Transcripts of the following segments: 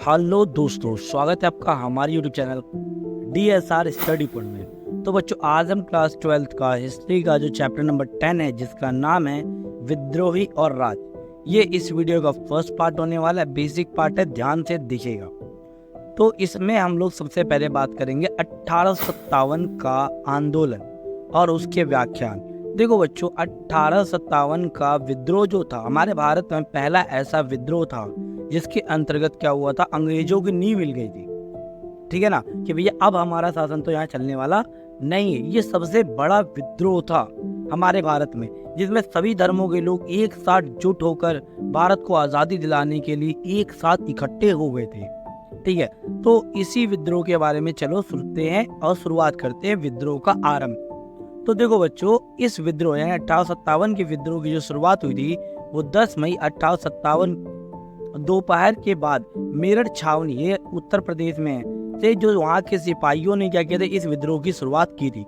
Hello दोस्तों, स्वागत है आपका हमारे YouTube channel DSR study point में। तो बच्चों, आज हम क्लास 12th का हिस्ट्री का जो चैप्टर नंबर 10 है, जिसका नाम है विद्रोही और राज, ये इस वीडियो का फर्स्ट पार्ट होने वाला है। बेसिक पार्ट है, ध्यान से दिखेगा। तो इसमें हम लोग सबसे पहले बात करेंगे 1857 का आंदोलन और उसके व्याख्यान। देखो बच्चों, 1857 का विद्रोह जो था, हमारे भारत में पहला ऐसा विद्रोह था जिसके अंतर्गत क्या हुआ था, अंग्रेजों की नींव हिल गई थी। ठीक है ना, कि भैया अब हमारा शासन तो यहाँ चलने वाला नहीं है। ये सबसे बड़ा विद्रोह था हमारे भारत में, जिसमें सभी धर्मों के लोग एक साथ जुट होकर भारत को आज़ादी दिलाने के लिए एक साथ इकट्ठे हो गए थे। ठीक है, तो इसी विद्रोह के बारे में चलो सुनते हैं और शुरुआत करते हैं विद्रोह का आरंभ। तो देखो बच्चों, इस विद्रोह यानी 1857 के विद्रोह की जो शुरुआत हुई थी वो 10 मई 1857 दोपहर के बाद मेरठ छावनी, ये उत्तर प्रदेश में है, से जो वहाँ के सिपाहियों ने क्या किया था, इस विद्रोह की शुरुआत की थी।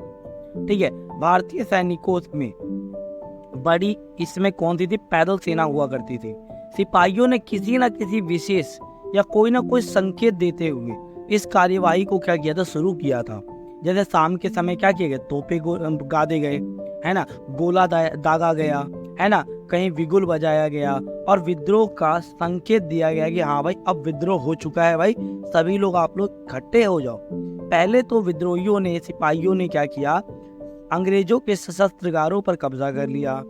ठीक है, भारतीय सैनिकों में बड़ी इसमें कौन सी थी, पैदल सेना हुआ करती थी। सिपाहियों ने किसी न किसी विशेष या कोई ना कोई संकेत देते हुए इस कार्यवाही को क्या किया था, शुरू किया था। जैसे शाम के समय क्या किया गया, तोपे गादे गए, है ना, गोला दागा गया, है ना, कहीं बिगुल बजाया गया और विद्रोह का संकेत दिया गया कि हाँ भाई, अब विद्रोह हो चुका है, भाई सभी लोग आप लोग इकट्ठे हो जाओ। पहले तो विद्रोहियों ने, सिपाहियों ने क्या किया, अंग्रेजों के शस्त्रागारों पर कब्जा कर लिया,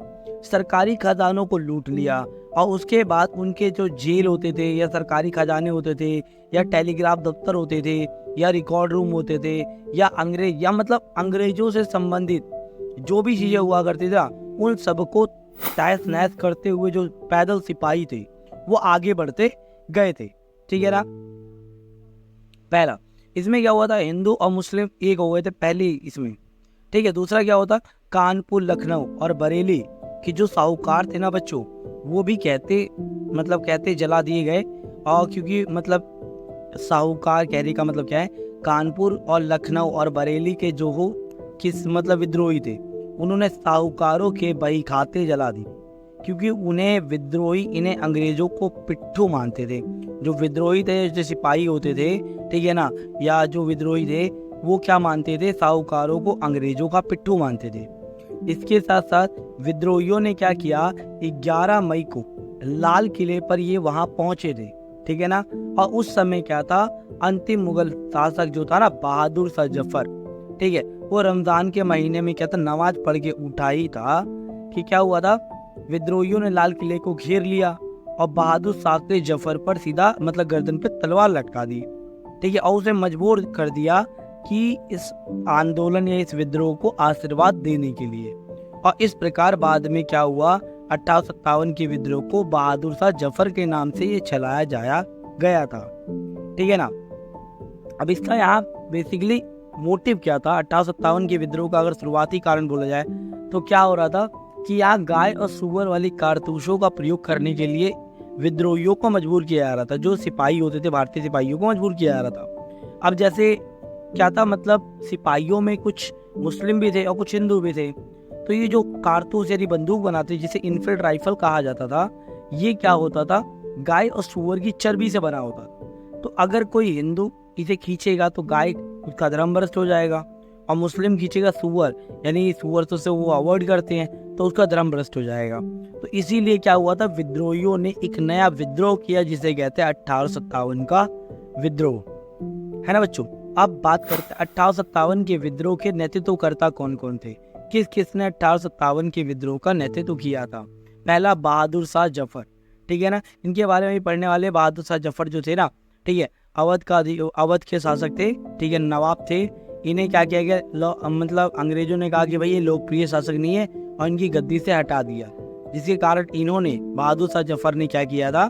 सरकारी खजानों को लूट लिया और उसके बाद उनके जो जेल होते थे या सरकारी खजाने होते थे या टेलीग्राफ दफ्तर होते थे या रिकॉर्ड रूम होते थे या अंग्रेजों से संबंधित जो भी चीजें हुआ करती थी, उन सबको तहस नहस करते हुए जो पैदल सिपाही थे वो आगे बढ़ते गए थे। ठीक है ना। पहला इसमें क्या हुआ था, हिंदू और मुस्लिम एक हो गए थे पहले इसमें। ठीक है, दूसरा क्या होता, कानपुर, लखनऊ और बरेली कि जो साहूकार थे ना बच्चों, वो भी कहते जला दिए गए। और क्योंकि साहूकार कहने का मतलब क्या है, कानपुर और लखनऊ और बरेली के जो हो किस विद्रोही थे, उन्होंने साहूकारों के बही खाते जला दी, क्योंकि उन्हें विद्रोही, इन्हें अंग्रेजों को पिट्ठू मानते थे। जो विद्रोही थे, जो सिपाही होते थे, ठीक है ना, या जो विद्रोही थे वो क्या मानते थे, साहूकारों को अंग्रेजों का पिट्ठू मानते थे। इसके साथ साथ विद्रोहियों ने क्या किया, 11 मई को लाल किले पर ये वहां पहुंचे थे। ठीक है ना। और उस समय क्या था, अंतिम मुगल शासक जो था ना, बहादुर शाह जफर, ठीक है, वो रमजान के महीने में क्या था, नमाज पढ़ के उठा ही था कि क्या हुआ था, विद्रोहियों ने लाल किले को घेर लिया और बहादुर शाह के जफर पर सीधा गर्दन पे तलवार लटका दी। ठीक है, और उसे मजबूर कर दिया कि इस आंदोलन या इस विद्रोह को आशीर्वाद देने के लिए। और इस प्रकार बाद में क्या हुआ, 1857 के विद्रोह को बहादुर शाह जफर के नाम से ये चलाया जाया गया था। ठीक है ना। अब इसका यहाँ बेसिकली मोटिव क्या था, 1857 के विद्रोह का अगर शुरुआती कारण बोला जाए तो क्या हो रहा था कि यहाँ गाय और सुअर वाली कारतूसों का प्रयोग करने के लिए विद्रोहियों को मजबूर किया जा रहा था। जो सिपाही होते थे, भारतीय सिपाहियों को मजबूर किया जा रहा था। अब जैसे क्या था, सिपाहियों में कुछ मुस्लिम भी थे और कुछ हिंदू भी थे। तो ये जो कारतूस यानी बंदूक बनाते, जिसे इनफील्ड राइफल कहा जाता था, ये क्या होता था, गाय और सुअर की चर्बी से बना होता था। तो अगर कोई हिंदू इसे खींचेगा तो गाय, उसका धर्म भ्रष्ट हो जाएगा, और मुस्लिम खींचेगा सुअर, यानी सुअर तो से वो अवॉइड करते हैं, तो उसका धर्म भ्रष्ट हो जाएगा। तो इसीलिए क्या हुआ था, विद्रोहियों ने एक नया विद्रोह किया जिसे कहते हैं 1857 का विद्रोह, है ना बच्चों। अब बात करते हैं 1857 के विद्रोह के नेतृत्वकर्ता कौन कौन थे, किस किसने 1857 के विद्रोह का नेतृत्व किया था। पहला, बहादुर शाह जफर। ठीक है ना, इनके बारे में भी पढ़ने वाले। बहादुर शाह जफर जो थे ना, ठीक है, अवध के शासक थे, ठीक है, नवाब थे। इन्हें क्या किया गया, अंग्रेजों ने कहा कि भाई ये लोकप्रिय शासक नहीं है और इनकी गद्दी से हटा दिया, जिसके कारण इन्होंने, बहादुर शाह जफर ने क्या किया था,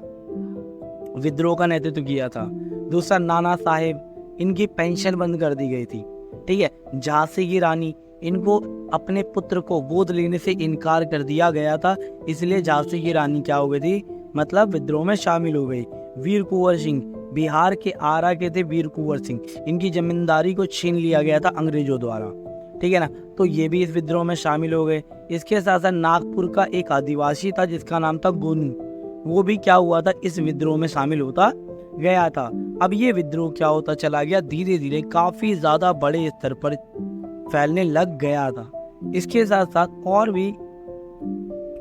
विद्रोह का नेतृत्व किया था। दूसरा, नाना साहेब, इनकी पेंशन बंद कर दी गई थी। ठीक है, झांसी की रानी, इनको अपने पुत्र को गोद लेने से इनकार कर दिया गया था, इसलिए झांसी की रानी क्या हो गई थी, विद्रोह में शामिल हो गई। वीर कुंवर सिंह, बिहार के आरा के थे वीर कुंवर सिंह, इनकी जमींदारी को छीन लिया गया था अंग्रेजों द्वारा। ठीक है ना, तो ये भी इस विद्रोह में शामिल हो गए। इसके साथ साथ नागपुर का एक आदिवासी था जिसका नाम था गोनू, वो भी क्या हुआ था, इस विद्रोह में शामिल होता गया था। अब ये विद्रोह क्या होता चला गया, धीरे धीरे काफी ज्यादा बड़े स्तर पर फैलने लग गया था। इसके साथ साथ और भी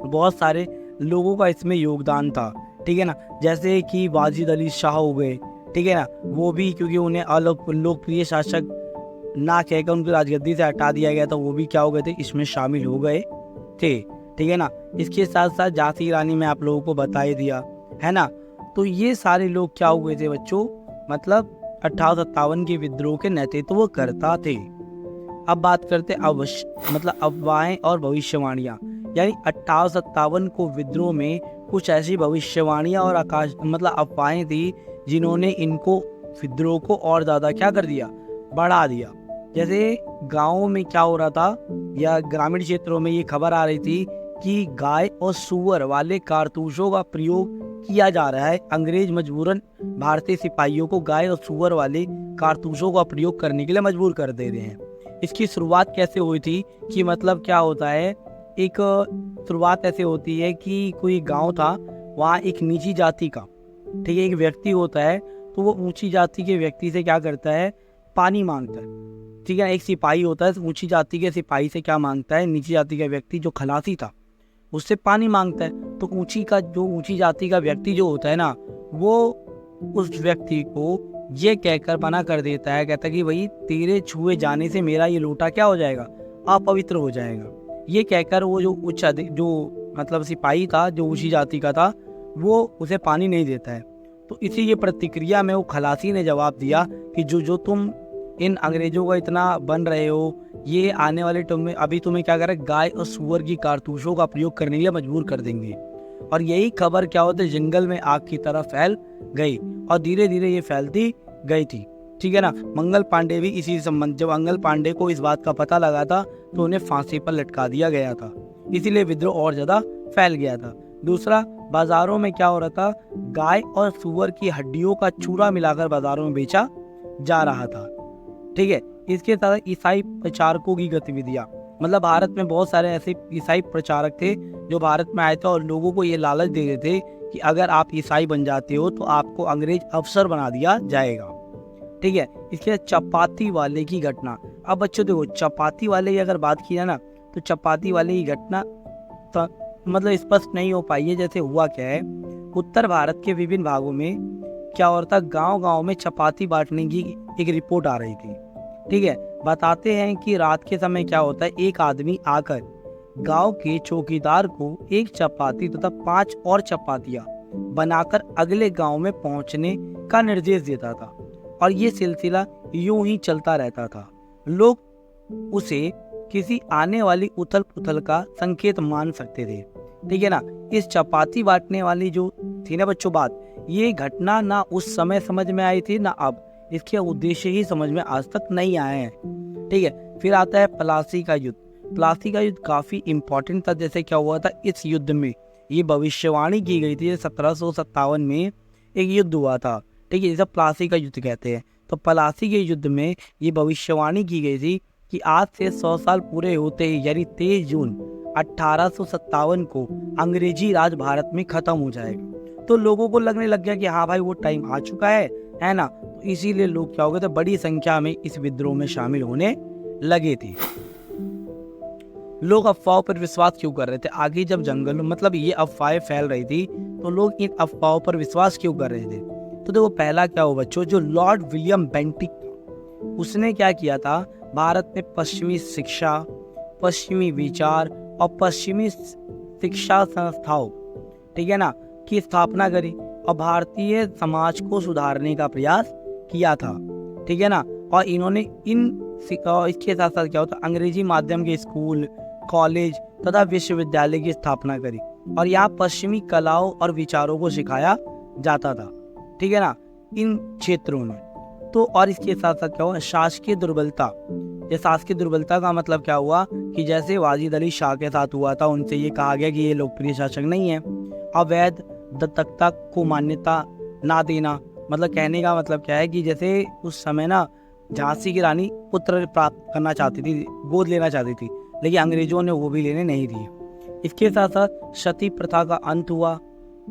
बहुत सारे लोगों का इसमें योगदान था, ठीक है ना, जैसे कि वाजिद अली शाह हो गए, ठीक है ना, वो भी क्योंकि उन्हें लोकप्रिय शासक ना कहकर उनको राजगद्दी से हटा दिया गया था, वो भी क्या हो गए थे, इसमें शामिल हो गए थे, ठीक है ना। इसके साथ साथ झांसी की रानी में आप लोगों को बता ही दिया है ना। तो ये सारे लोग क्या हुए थे बच्चों, मतलब 1857 के विद्रोह के नेतृत्व करता थे। अब बात करते मतलब अफवाहें और भविष्यवाणियां, यानी 1857 को विद्रोह में कुछ ऐसी भविष्यवाणियां और मतलब अफवाहें थी जिन्होंने इनको विद्रोह को और ज्यादा क्या कर दिया, बढ़ा दिया। जैसे गाँवों में क्या हो रहा था या ग्रामीण क्षेत्रों में ये खबर आ रही थी कि गाय और सुअर वाले कारतूसों का प्रयोग किया जा रहा है। अंग्रेज मजबूरन भारतीय सिपाहियों को गाय और सुअर वाले कारतूसों का प्रयोग करने के लिए मजबूर कर दे रहे हैं। इसकी शुरुआत कैसे हुई थी कि मतलब क्या होता है, एक शुरुआत ऐसे होती है कि कोई गांव था, वहाँ एक नीची जाति का, ठीक है, एक व्यक्ति होता है, तो वो ऊंची जाति के व्यक्ति से क्या करता है, पानी मांगता है, ठीक है। एक सिपाही होता है, ऊंची जाति के सिपाही से क्या मांगता है, नीची जाति का व्यक्ति जो खलासी था उससे पानी मांगता है। तो ऊंची जाति का व्यक्ति जो होता है ना, वो उस व्यक्ति को ये कहकर मना कर देता है, कहता है कि भाई तेरे छुए जाने से मेरा ये लोटा क्या हो जाएगा, अपवित्र हो जाएगा। ये कहकर वो जो जो मतलब सिपाही था, जो ऊंची जाति का था, वो उसे पानी नहीं देता है। तो इसी ये प्रतिक्रिया में वो खलासी ने जवाब दिया कि जो तुम इन अंग्रेजों का इतना बन रहे हो, ये आने वाले टाइम में अभी तुम्हें क्या करे, गाय और सुअर की कारतूसों का प्रयोग करने के लिए मजबूर कर देंगे। और यही खबर क्या होती है, जंगल में आग की तरह फैल गई और धीरे धीरे ये फैलती गई थी, ठीक है ना। मंगल पांडे भी इसी संबंध, जब मंगल पांडे को इस बात का पता लगा था तो उन्हें फांसी पर लटका दिया गया था, इसीलिए विद्रोह और ज्यादा फैल गया था। दूसरा, बाजारों में क्या हो रहा था, गाय और सुअर की हड्डियों का चूरा मिलाकर बाजारों में बेचा जा रहा था, ठीक है। इसके साथ ईसाई प्रचारकों की गतिविधियां, मतलब भारत में बहुत सारे ऐसे ईसाई प्रचारक थे जो भारत में आए थे और लोगों को ये लालच दे रहे थे कि अगर आप ईसाई बन जाते हो तो आपको अंग्रेज अफसर बना दिया जाएगा, ठीक है। इसके बाद चपाती वाले की घटना। अब बच्चों देखो, चपाती वाले की अगर बात की जाए ना, तो चपाती वाले की घटना मतलब स्पष्ट नहीं हो पाई है। जैसे हुआ क्या है, उत्तर भारत के विभिन्न भागों में क्या हो रहा था, गांव-गांव में चपाती बांटने की एक रिपोर्ट आ रही थी, ठीक है। बताते हैं कि रात के समय क्या होता है, एक आदमी आकर गांव के चौकीदार को एक चपाती तथा 5 और चपातियां बनाकर अगले गांव में पहुंचने का निर्देश देता था और ये सिलसिला यूं ही चलता रहता था। लोग उसे किसी आने वाली उथल पुथल का संकेत मान सकते थे, ठीक है ना। इस चपाती बांटने वाली जो थी ना बच्चों बात, ये घटना ना उस समय समझ में आई थी ना अब, इसके उद्देश्य ही समझ में आज तक नहीं आए हैं, ठीक है। फिर आता है प्लासी का युद्ध। प्लासी का युद्ध काफी इंपॉर्टेंट था। जैसे क्या हुआ था, इस युद्ध में ये भविष्यवाणी की गई थी, 1757 में एक युद्ध हुआ था, ठीक है, जिसे प्लासी का युद्ध कहते हैं। तो प्लासी के युद्ध में ये भविष्यवाणी की गई थी कि आज से 100 साल पूरे होते ही, यानी 23 जून 1857 को अंग्रेजी राज भारत में खत्म हो जाएगा। तो लोगों को लगने लग गया कि हाँ भाई वो टाइम आ चुका है ना। तो इसीलिए लोग क्या हो गए थे, बड़ी संख्या में इस विद्रोह में शामिल होने लगे थे। लोग अफवाहों पर विश्वास क्यों कर रहे थे? आगे जब जंगलों मतलब ये अफवाहें फैल रही थी तो लोग इन अफवाहों पर विश्वास क्यों कर रहे थे? तो देखो पहला क्या हो बच्चों, जो लॉर्ड विलियम बेंटिक उसने क्या किया था, भारत में पश्चिमी शिक्षा, पश्चिमी विचार और पश्चिमी शिक्षा संस्थाओं, ठीक है ना, की स्थापना करी और भारतीय समाज को सुधारने का प्रयास किया था, ठीक है ना। और इन्होंने इसके साथ साथ क्या होता, अंग्रेजी माध्यम के स्कूल, कॉलेज तथा विश्वविद्यालय की स्थापना करी और यहाँ पश्चिमी कलाओं और विचारों को सिखाया जाता था, ठीक है ना, इन क्षेत्रों में। तो और इसके साथ साथ क्या हुआ, शासकीय दुर्बलता। ये शासकीय दुर्बलता का मतलब क्या हुआ कि जैसे वाजिद अली शाह के साथ हुआ था, उनसे ये कहा गया कि ये लोकप्रिय शासक नहीं है। अवैध दत्तकता को मान्यता ना देना, मतलब कहने का मतलब क्या है कि जैसे उस समय ना झांसी की रानी पुत्र प्राप्त करना चाहती थी, गोद लेना चाहती थी, लेकिन अंग्रेजों ने वो भी लेने नहीं दिए। इसके साथ साथ सती प्रथा का अंत हुआ,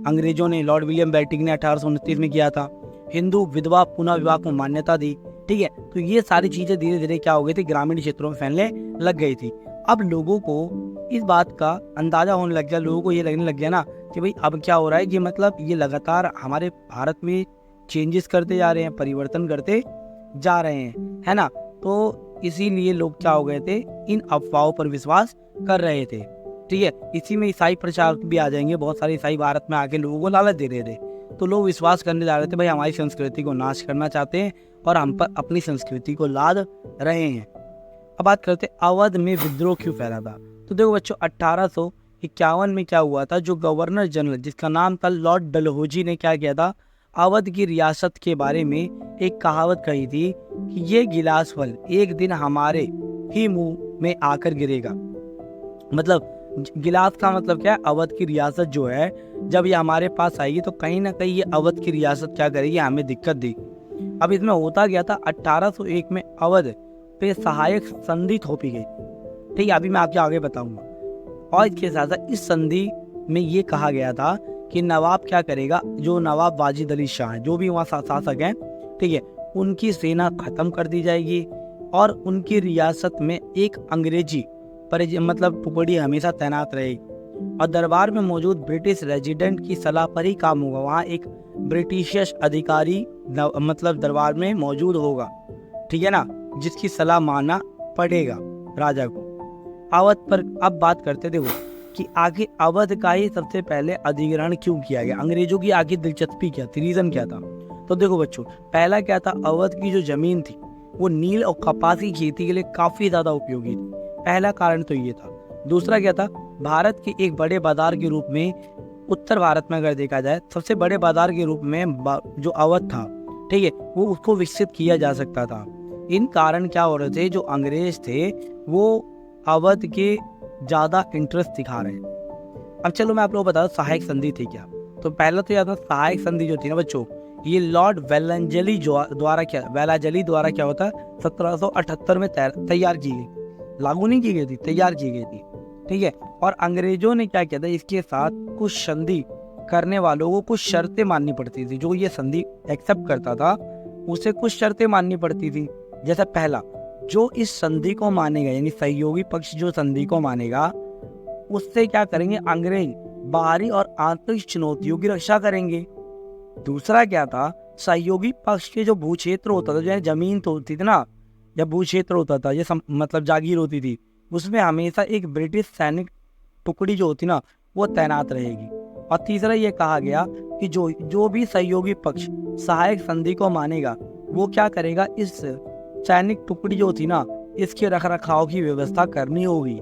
अंग्रेजों ने, लॉर्ड विलियम बेंटिक ने 1829 में किया था। हिंदू विधवा पुनः विवाह को मान्यता दी। ठीक है, तो ये सारी चीजें धीरे धीरे क्या हो गई थी, ग्रामीण क्षेत्रों में फैलने लग गई थी। अब लोगों को इस बात का अंदाजा होने लग गया, लोगों को ये लगने लग गया ना कि भाई अब क्या हो रहा है कि मतलब ये लगातार हमारे भारत में चेंजेस करते जा रहे हैं, परिवर्तन करते जा रहे हैं, है ना। तो इसीलिए लोग क्या हो गए थे, इन अफवाहों पर विश्वास कर रहे थे। ठीक है, इसी में ईसाई प्रचारक भी आ जाएंगे, बहुत सारे ईसाई भारत में आके लोगों को लालच दे रहे थे। तो लोग विश्वास करने जा रहे थे भाई हमारी संस्कृति को नाश करना चाहते हैं और हम पर अपनी संस्कृति को लाद रहे हैं। अब बात करते हैं अवध में विद्रोह क्यों फैला था। तो देखो बच्चों, 1851 में क्या हुआ था, जो गवर्नर जनरल जिसका नाम था लॉर्ड डलहौजी ने क्या किया था, अवध की रियासत के बारे में एक कहावत कही थी कि ये गिलास फल एक दिन हमारे ही मुंह में आकर गिरेगा। मतलब गिलास का मतलब क्या है, अवध की रियासत जो है जब ये हमारे पास आएगी तो कहीं ना कहीं ये अवध की रियासत क्या करेगी, हमें दिक्कत देगी। अब इसमें होता गया था 1801 में अवध पे सहायक संधि थोपी गई। ठीक है, अभी मैं आपके आगे बताऊंगा। और इसके साथ साथ इस संधि में ये कहा गया था कि नवाब क्या करेगा, जो नवाब वाजिद अली शाह हैं, जो भी वहाँ शासक हैं, ठीक है, उनकी सेना खत्म कर दी जाएगी और उनकी रियासत में एक अंग्रेजी मतलब टुकड़ी हमेशा तैनात रहेगी और दरबार में मौजूद ब्रिटिश रेजिडेंट की सलाह पर ही काम होगा। वहाँ एक ब्रिटिश अधिकारी मतलब दरबार में मौजूद होगा, ठीक है ना, जिसकी सलाह मानना पड़ेगा राजा को। अवध पर अब बात करते थे वो कि आखिर अवध का ही सबसे पहले अधिग्रहण क्यों किया गया, अंग्रेजों की आखिर दिलचस्पी क्या थी, रीजन क्या था। तो देखो बच्चों, पहला क्या था, अवध की जो जमीन थी वो नील और कपासी खेती के लिए काफी ज्यादा उपयोगी थी। पहला कारण तो ये था। दूसरा क्या था, भारत के एक बड़े बाजार के रूप में, उत्तर भारत में अगर देखा जाए सबसे बड़े बाजार के रूप में जो अवध था, ठीक है, वो उसको विकसित किया जा सकता था। इन कारण क्या हो रहे थे, जो अंग्रेज थे वो अवध के ज्यादा इंटरेस्ट दिखा रहे हैं। अब चलो मैं आप लोगों को बता दूं सहायक संधि थी क्या। तो पहला तो याद था, सहायक संधि जो थी ना बच्चों, ये लॉर्ड वेलांजली द्वारा क्या होता है 1778 में तैयार की गई, लागू नहीं की गई थी, तैयार की गई थी। ठीक है, और अंग्रेजों ने क्या किया था, इसके साथ कुछ संधि करने वालों को कुछ शर्तें माननी पड़ती थी। जो ये संधि एक्सेप्ट करता था उसे कुछ शर्तें माननी पड़ती थी। जैसा पहला, जो इस संधि को मानेगा, यानी सहयोगी पक्ष जो संधि को मानेगा, उससे क्या करेंगे, अंग्रेज बाहरी और आंतरिक चुनौतियों की रक्षा करेंगे। दूसरा क्या था, सहयोगी पक्ष के जो भूक्षेत्र होता था, जो जमीन तो होती थी ना, या भूक्षेत्र होता था, ये मतलब जागीर होती थी, उसमें हमेशा एक ब्रिटिश सैनिक टुकड़ी जो होती ना वो तैनात रहेगी। और तीसरा ये कहा गया कि जो भी सहयोगी पक्ष सहायक संधि को मानेगा वो क्या करेगा, इस सैनिक टुकड़ी जो थी ना इसके रख रखाव की व्यवस्था करनी होगी।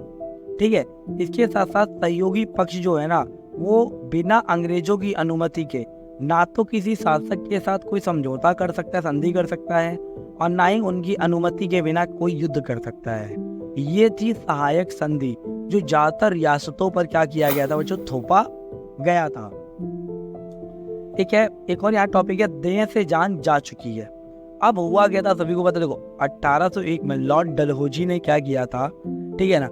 ठीक है, इसके साथ साथ सहयोगी पक्ष जो है ना वो बिना अंग्रेजों की अनुमति के ना तो किसी शासक के साथ कोई समझौता कर सकता है, संधि कर सकता है, और ना ही उनकी अनुमति के बिना कोई युद्ध कर सकता है। ये थी सहायक संधि, जो ज्यादातर रियासतों पर क्या किया गया था, वो जो थोपा गया था। ठीक है, एक और यहाँ टॉपिक है, देह से जान जा चुकी है। अब हुआ क्या था सभी को पता, देखो 1801 में लॉर्ड डलहौजी ने क्या किया था, ठीक है ना,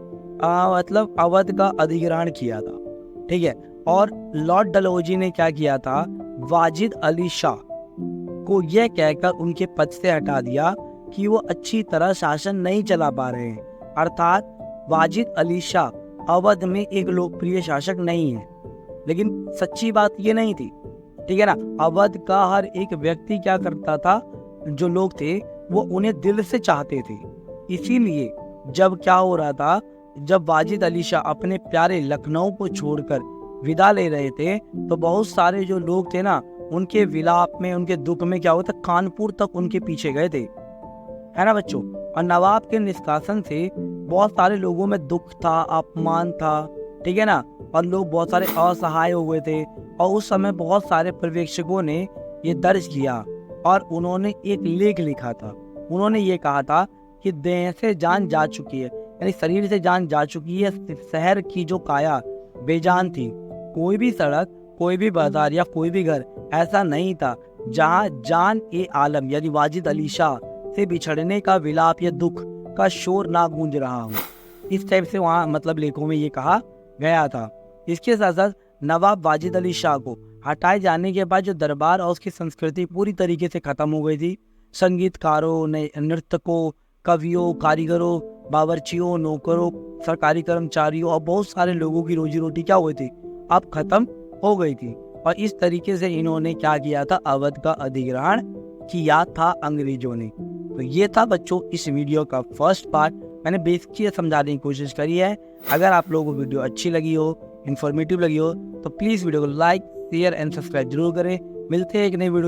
मतलब अवध का अधिग्रहण किया था। ठीक है, और लॉर्ड डलहौजी ने क्या किया था, वाजिद अली शाह को यह कहकर उनके पद से हटा दिया कि वो अच्छी तरह शासन नहीं चला पा रहे हैं। अर्थात वाजिद अली शाह अवध में एक लोकप्रिय शासक नहीं है। लेकिन सच्ची बात ये नहीं थी, ठीक है ना, अवध का हर एक व्यक्ति क्या करता था, जो लोग थे वो उन्हें दिल से चाहते थे। इसीलिए जब क्या हो रहा था, जब वाजिद अली शाह अपने प्यारे लखनऊ को छोड़कर विदा ले रहे थे तो बहुत सारे जो लोग थे ना उनके विलाप में, उनके दुख में क्या होता, कानपुर तक उनके पीछे गए थे, है ना बच्चों। और नवाब के निष्कासन से बहुत सारे लोगों में दुख था, अपमान था, ठीक है ना, और लोग बहुत सारे असहाय हो गए थे। और उस समय बहुत सारे पर्यवेक्षकों ने ये दर्ज किया और उन्होंने एक लेख लिखा था। उन्होंने ये कहा था कि देह से जान जा चुकी है, यानी शरीर से जान जा चुकी है, शहर की जो काया बेजान थी। कोई भी सड़क, कोई भी बाजार या कोई भी घर ऐसा नहीं था जहां जान ए आलम यानी वाजिद अली शाह से बिछड़ने का विलाप या दुख का शोर ना गूंज रहा हो। इस टाइप से वहां मतलब लेखों में ये कहा गया था। इसके साथ साथ नवाब वाजिद अली शाह को हटाए जाने के बाद जो दरबार और उसकी संस्कृति पूरी तरीके से खत्म हो गई थी। संगीतकारों ने, नर्तकों, कवियों, कारीगरों, बावर्चियों, नौकरों, सरकारी कर्मचारियों और बहुत सारे लोगों की रोजी रोटी क्या हुई थी, अब खत्म हो गई थी। और इस तरीके से इन्होंने क्या किया था, अवध का अधिग्रहण किया था अंग्रेजों ने। तो ये था बच्चों इस वीडियो का फर्स्ट पार्ट। मैंने बेसिक समझाने की कोशिश करी है। अगर आप लोगों को वीडियो अच्छी लगी हो, इन्फॉर्मेटिव लगी हो, तो प्लीज़ वीडियो को लाइक, शेयर एंड सब्सक्राइब जरूर करें। मिलते हैं एक नई वीडियो।